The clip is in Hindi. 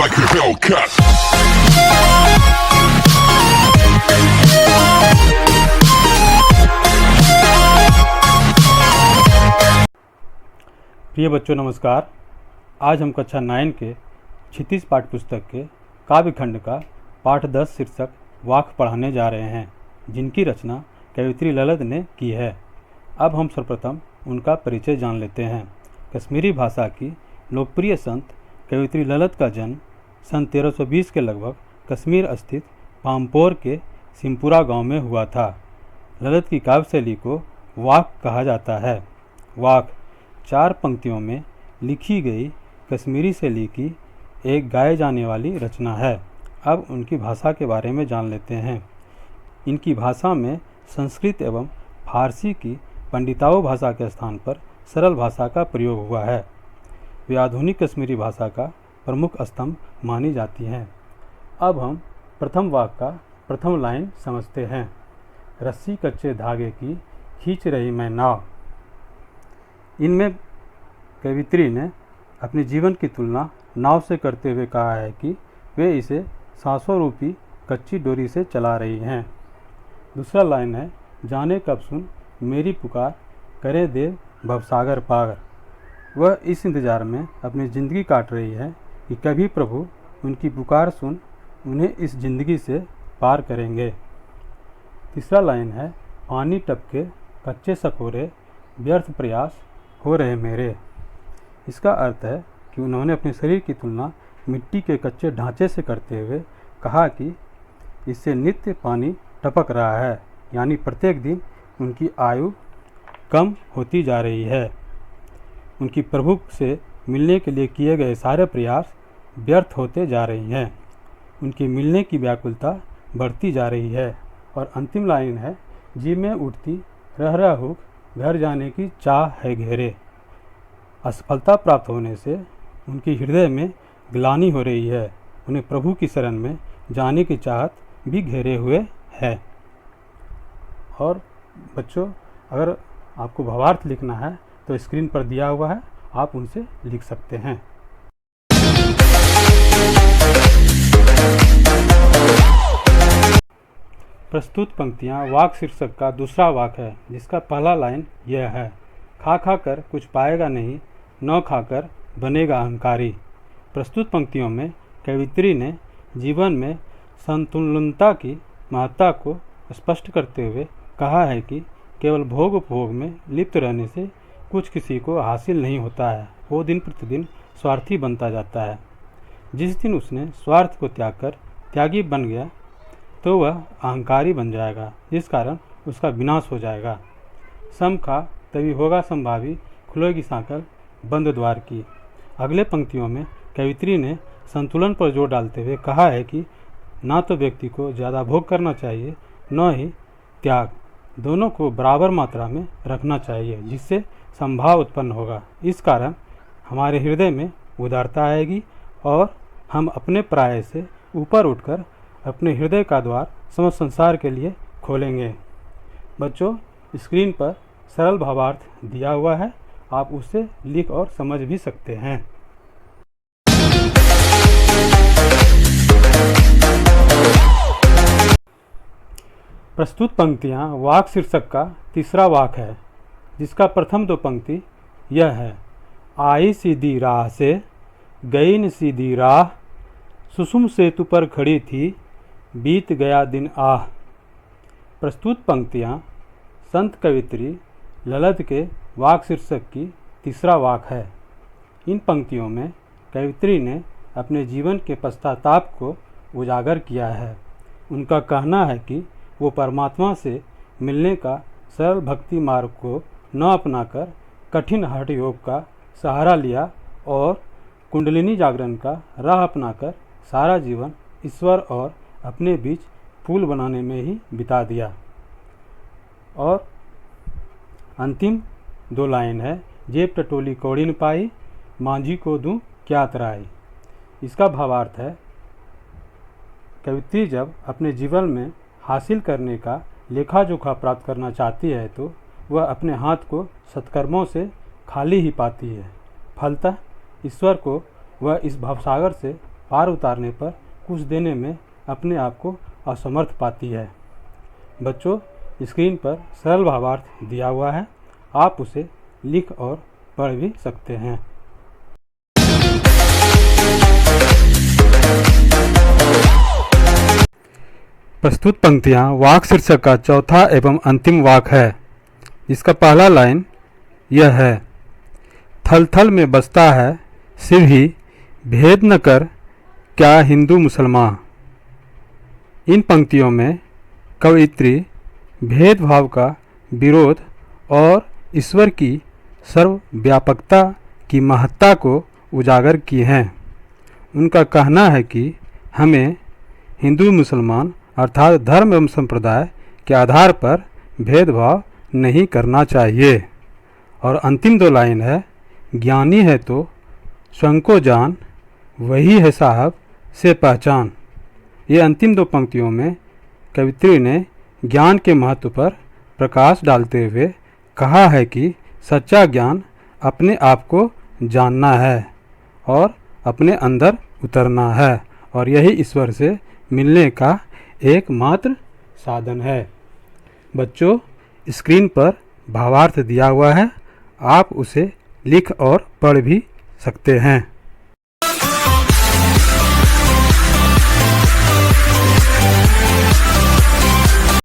like a Hellcat. प्रिय बच्चों नमस्कार। आज हम कक्षा 9 के क्षितिज पाठ्य पुस्तक के काव्य खंड का पाठ 10 शीर्षक वाक पढ़ाने जा रहे हैं, जिनकी रचना कवियत्री ललित ने की है। अब हम सर्वप्रथम उनका परिचय जान लेते हैं। कश्मीरी भाषा की लोकप्रिय संत कवियत्री ललित का जन्म सन 1320 के लगभग कश्मीर स्थित पामपोर के सिमपुरा गांव में हुआ था। ललित की काव्य शैली को वाक कहा जाता है। वाक 4 पंक्तियों में लिखी गई कश्मीरी शैली की एक गाए जाने वाली रचना है। अब उनकी भाषा के बारे में जान लेते हैं। इनकी भाषा में संस्कृत एवं फारसी की पंडिताओं भाषा के स्थान पर सरल भाषा का प्रयोग हुआ है। वे आधुनिक कश्मीरी भाषा का प्रमुख स्तंभ मानी जाती हैं। अब हम प्रथम वाक का प्रथम लाइन समझते हैं। रस्सी कच्चे धागे की खींच रही मैं नाव। इनमें कवियत्री ने अपने जीवन की तुलना नाव से करते हुए कहा है कि वे इसे सांसों रूपी कच्ची डोरी से चला रही हैं। दूसरा लाइन है, जाने कब सुन मेरी पुकार करे देव भवसागर पार। वह इस इंतज़ार में अपनी ज़िंदगी काट रही है कि कभी प्रभु उनकी पुकार सुन उन्हें इस ज़िंदगी से पार करेंगे। तीसरा लाइन है, पानी टपके कच्चे सकोरे व्यर्थ प्रयास हो रहे मेरे। इसका अर्थ है कि उन्होंने अपने शरीर की तुलना मिट्टी के कच्चे ढांचे से करते हुए कहा कि इससे नित्य पानी टपक रहा है, यानी प्रत्येक दिन उनकी आयु कम होती जा रही है। उनकी प्रभु से मिलने के लिए किए गए सारे प्रयास व्यर्थ होते जा रही हैं। उनके मिलने की व्याकुलता बढ़ती जा रही है। और अंतिम लाइन है, जी में उठती रह रहा हूँ घर जाने की चाह है घेरे। असफलता प्राप्त होने से उनकी हृदय में ग्लानि हो रही है। उन्हें प्रभु की शरण में जाने की चाहत भी घेरे हुए है। और बच्चों, अगर आपको भावार्थ लिखना है तो स्क्रीन पर दिया हुआ है, आप उनसे लिख सकते हैं। प्रस्तुत पंक्तियाँ वाक शीर्षक का दूसरा वाक है, जिसका पहला लाइन यह है, खा खा कर कुछ पाएगा नहीं, न खाकर बनेगा अहंकारी। प्रस्तुत पंक्तियों में कवियत्री ने जीवन में संतुलनता की महत्ता को स्पष्ट करते हुए कहा है कि केवल भोग उपभोग में लिप्त रहने से कुछ किसी को हासिल नहीं होता है। वो दिन प्रतिदिन स्वार्थी बनता जाता है। जिस दिन उसने स्वार्थ को त्याग कर त्यागी बन गया तो वह अहंकारी बन जाएगा, जिस कारण उसका विनाश हो जाएगा। सम खा तभी होगा संभावी, खुलेगी सांकल बंद द्वार की। अगले पंक्तियों में कवियत्री ने संतुलन पर जोर डालते हुए कहा है कि ना तो व्यक्ति को ज़्यादा भोग करना चाहिए, न ही त्याग। दोनों को बराबर मात्रा में रखना चाहिए, जिससे संभाव उत्पन्न होगा। इस कारण हमारे हृदय में उदारता आएगी और हम अपने प्राय से ऊपर उठकर अपने हृदय का द्वार समस्त संसार के लिए खोलेंगे। बच्चों, स्क्रीन पर सरल भावार्थ दिया हुआ है, आप उसे लिख और समझ भी सकते हैं। प्रस्तुत पंक्तियाँ वाक शीर्षक का तीसरा वाक है, जिसका प्रथम 2 पंक्ति यह है, आई सीधी राह से गई न सीधी राह, सुसुम सेतु पर खड़ी थी बीत गया दिन आह। प्रस्तुत पंक्तियाँ संत कवियत्री ललित के वाक शीर्षक की तीसरा वाक है। इन पंक्तियों में कवियत्री ने अपने जीवन के पश्चाताप को उजागर किया है। उनका कहना है कि वो परमात्मा से मिलने का सरल भक्ति मार्ग को न अपनाकर कठिन हठ योग का सहारा लिया और कुंडलिनी जागरण का राह अपनाकर सारा जीवन ईश्वर और अपने बीच पुल बनाने में ही बिता दिया। और अंतिम 2 लाइन है, जेब टटोली कौड़ी न पाई, मांझी को दूं क्या तराई। इसका भावार्थ है, कवियत्री जब अपने जीवन में हासिल करने का लेखा जोखा प्राप्त करना चाहती है तो वह अपने हाथ को सत्कर्मों से खाली ही पाती है। फलतः ईश्वर को वह इस भवसागर से पार उतारने पर कुछ देने में अपने आप को असमर्थ पाती है। बच्चों, स्क्रीन पर सरल भावार्थ दिया हुआ है, आप उसे लिख और पढ़ भी सकते हैं। प्रस्तुत पंक्तियाँ वाक् शीर्षक का चौथा एवं अंतिम वाक्य है। इसका पहला लाइन यह है, थल थल में बसता है शिव ही, भेद न कर क्या हिंदू मुसलमान। इन पंक्तियों में कवयित्री भेदभाव का विरोध और ईश्वर की सर्वव्यापकता की महत्ता को उजागर की हैं। उनका कहना है कि हमें हिंदू मुसलमान अर्थात धर्म एवं संप्रदाय के आधार पर भेदभाव नहीं करना चाहिए। और अंतिम दो लाइन है, ज्ञानी है तो स्वयं को जान, वही है साहब से पहचान। ये अंतिम दो पंक्तियों में कवित्री ने ज्ञान के महत्व पर प्रकाश डालते हुए कहा है कि सच्चा ज्ञान अपने आप को जानना है और अपने अंदर उतरना है, और यही ईश्वर से मिलने का एकमात्र साधन है। बच्चों, स्क्रीन पर भावार्थ दिया हुआ है, आप उसे लिख और पढ़ भी सकते हैं।